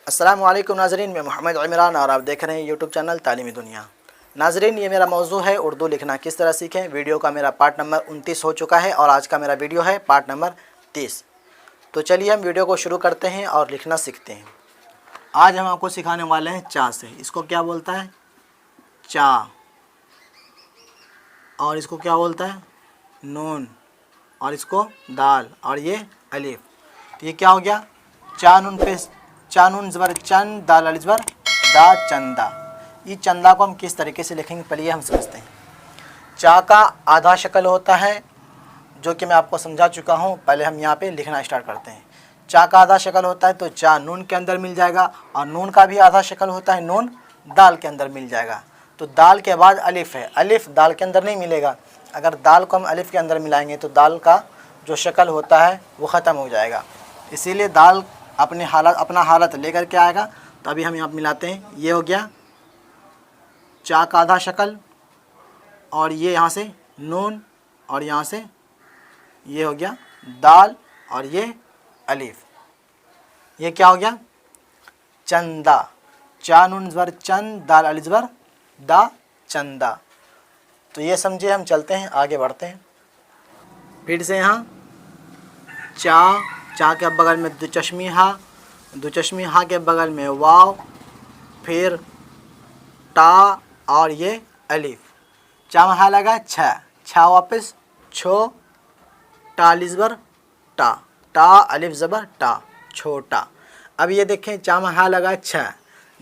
अस्सलामु अलैकुम नाज़रीन, मैं मोहम्मद इमरान और आप देख रहे हैं यूट्यूब चैनल तालीमी दुनिया। नाज़रीन, ये मेरा मौजू है उर्दू लिखना किस तरह सीखें। वीडियो का मेरा पार्ट नंबर 29 हो चुका है और आज का मेरा वीडियो है पार्ट नंबर 30। तो चलिए हम वीडियो को शुरू करते हैं और लिखना सीखते हैं। आज हम आपको सिखाने वाले हैं चा से। इसको क्या बोलता है? चा। और इसको क्या बोलता है? नून। और इसको दाल। और ये अलिफ। तो ये क्या हो गया? चा नून पे चा नून ज़बर चंद, दाल अलिफ ज़बर दा, चंदा। ये चंदा को हम किस तरीके से लिखेंगे पहले ये हम समझते हैं। चा का आधा शक्ल होता है जो कि मैं आपको समझा चुका हूँ। पहले हम यहाँ पे लिखना स्टार्ट करते हैं। चा का आधा शक्ल होता है तो चा नून के अंदर मिल जाएगा, और नून का भी आधा शक्ल होता है, नून दाल के अंदर मिल जाएगा। तो दाल के बाद अलिफ है, अलिफ दाल के अंदर नहीं मिलेगा। अगर दाल को हम अलिफ के अंदर मिलाएंगे तो दाल का जो शक्ल होता है वो ख़त्म हो जाएगा। इसीलिए दाल अपना हालत लेकर के आएगा। तो अभी हम यहाँ मिलाते हैं। ये हो गया चा का आधा शक्ल, और ये यहाँ से नून, और यहाँ से ये हो गया दाल, और ये अलिफ। ये क्या हो गया? चंदा। चा नून ज़बर चंद, दाल अलिफ ज़बर दा, चंदा। तो ये समझे। हम चलते हैं, आगे बढ़ते हैं। फिर से यहाँ चा के बगल में दो चश्मी हा के बगल में वाव, फिर टा, और ये अलिफ। चा में हा लगा छा वापस छो, टा अलिफ ज़बर टा, टा अलिफ ज़बर टा, छोटा। अब ये देखें चा में हा लगा छ।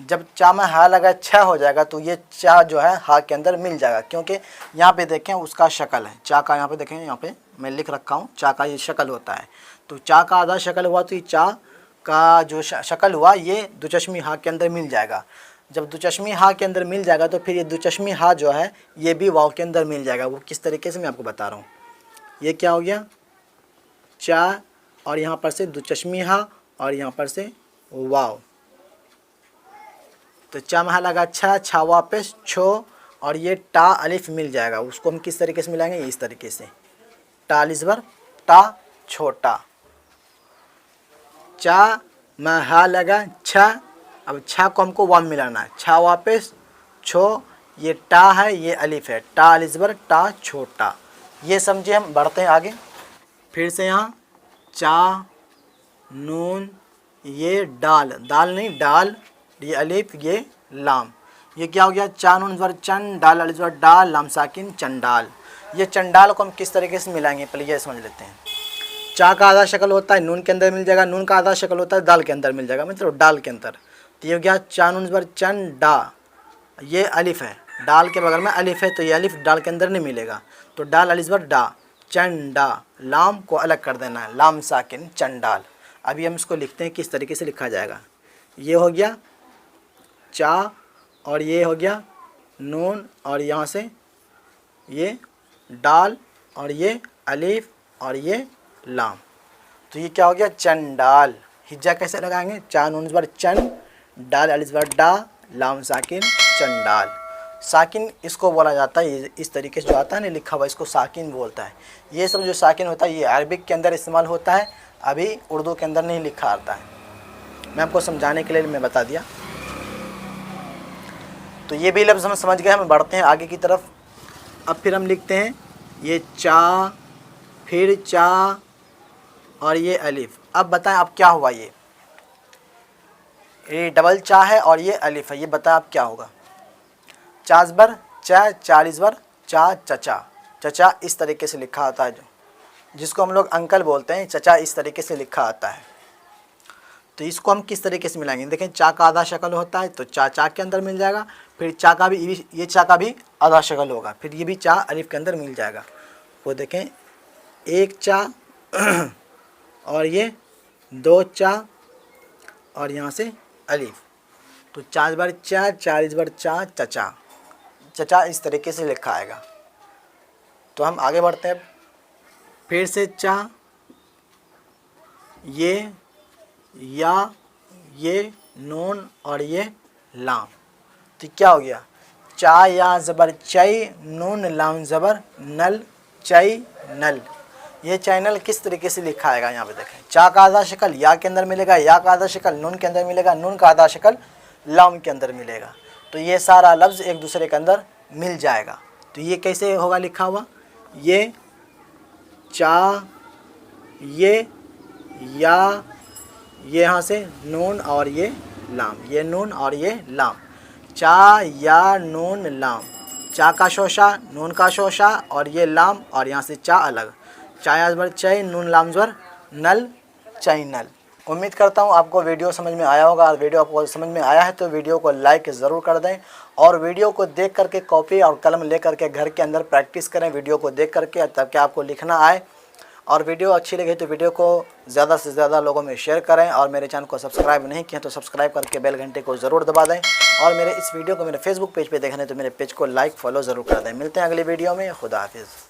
जब चा में हा लगा छ हो जाएगा तो ये चा जो है हा के अंदर मिल जाएगा, क्योंकि यहाँ पे देखें उसका शक्ल है चा का। यहाँ पे देखें, यहाँ पे मैं लिख रखा हूँ चा का ये शक्ल होता है। तो चा का आधा शक्ल हुआ तो ये चा का जो शक्ल हुआ ये दो चश्मी हा के अंदर मिल जाएगा। जब दो चश्मी हा के अंदर मिल जाएगा तो फिर ये दो चश्मी हा जो है ये भी वाव के अंदर मिल जाएगा। वो किस तरीके से मैं आपको बता रहा हूँ। ये क्या हो गया? चा, और यहाँ पर से दो चश्मी हा, और यहाँ पर से वाव। तो चा में हा लगा छा वापस छो, और ये टा अलिफ मिल जाएगा। उसको हम किस तरीके से मिलाएंगे? इस तरीके से टा अलिफ ज़बर टा, छोटा। चा में हा लगा छा, अब छा को हमको वाव मिलाना है। छा वापस छो, ये टा है, ये अलिफ है, टा अलिफ ज़बर टा, छोटा। ये समझे। हम बढ़ते हैं आगे। फिर से यहाँ चा नून, ये डाल, दाल नहीं डाल, ये अलिफ, ये लाम। ये क्या हो गया? चा नून ज़बर चंद, दाल अलिफ ज़बर डाल, लाम साकिन, चंडाल। ये चंडाल को हम किस तरीके से मिलाएंगे पहले ये समझ लेते हैं। चा का आधा शक्ल होता है नून के अंदर मिल जाएगा, नून का आधा शक्ल होता है दाल के अंदर मिल जाएगा, मतलब डाल के अंदर। तो ये हो गया चा नून ज़बर चंद डा, ये अलिफ है, डाल के बगल में अलिफ है, तो ये अलिफ डाल के अंदर नहीं मिलेगा। तो डाल अलिफ ज़बर डा, चंडा। लाम को अलग कर देना है, लाम साकिन, चंडाल। अभी हम इसको लिखते हैं किस तरीके से लिखा जाएगा। ये हो गया चा, और ये हो गया नून, और यहाँ से ये डाल, और ये अलिफ, और ये लाम। तो ये क्या हो गया? चंडाल। हिज्जा कैसे लगाएंगे? चा नून ज़बर चन, डाल अलिफ ज़बर डा, लाम साकिन, चंडाल। साकिन इसको बोला जाता है, इस तरीके से जो आता है ना लिखा हुआ, इसको साकिन बोलता है। ये सब जो साकिन होता है ये अरबिक के अंदर इस्तेमाल होता है, अभी उर्दू के अंदर नहीं लिखा आता है। मैं आपको समझाने के लिए मैं बता दिया। तो ये भी लफ्ज़ हम समझ गए। हम बढ़ते हैं आगे की तरफ। अब फिर हम लिखते हैं ये चा, फिर चा, और ये अलिफ। अब बताएं अब क्या हुआ? ये डबल चा है और ये अलिफ है। ये बताएं अब क्या होगा? चा ज़बर चा, चालीस ज़बर चा, चचा। चचा इस तरीके से लिखा आता है, जिसको हम लोग अंकल बोलते हैं, चचा इस तरीके से लिखा आता है। तो इसको हम किस तरीके से मिलाएंगे? देखें चा का आधा शक्ल होता है तो चा के अंदर मिल जाएगा, फिर चा का भी, ये चा का भी आधा शक्ल होगा, फिर ये भी चा अलिफ के अंदर मिल जाएगा। वो देखें एक चा और ये दो चा, और यहाँ से अलिफ। तो चा ज़बर चा, चालीस ज़बर चा, चचा। चचा इस तरीके से लिखा आएगा। तो हम आगे बढ़ते हैं। फिर से चा, ये या, ये नून, और ये लाम। तो क्या हो गया? चा या ज़बर चई, नून लाम ज़बर नल, चई नल। ये चैनल किस तरीके से लिखा आएगा यहाँ पे देखें। चा का आधा शक्ल या के अंदर मिलेगा, या का आधा शक्ल नून के अंदर मिलेगा, नून का आधा शक्ल लाम के अंदर मिलेगा। तो ये सारा लफ्ज़ एक दूसरे के अंदर मिल जाएगा। तो ये कैसे होगा लिखा हुआ, ये चा, ये या, ये यहाँ से नून और ये लाम, ये नून और ये लाम, चा या नून लाम, चा का शोशा नून का शोशा और ये लाम, और यहाँ से चा अलग, चाय ज़बर चय नून लाम ज़बर नल, चैनल। उम्मीद करता हूँ आपको वीडियो समझ में आया होगा। वीडियो आपको समझ में आया है तो वीडियो को लाइक ज़रूर कर दें, और वीडियो को देख करके कॉपी और कलम ले करके घर के अंदर प्रैक्टिस करें वीडियो को देख करके, ताकि आपको लिखना आए। और वीडियो अच्छी लगी तो वीडियो को ज़्यादा से ज़्यादा लोगों में शेयर करें, और मेरे चैनल को सब्सक्राइब नहीं किए तो सब्सक्राइब करके बेल घंटे को ज़रूर दबा दें, और मेरे इस वीडियो को मेरे फेसबुक पेज पे देखना है तो मेरे पेज को लाइक फॉलो ज़रूर कर दें। मिलते हैं अगली वीडियो में। खुदा हाफिज़।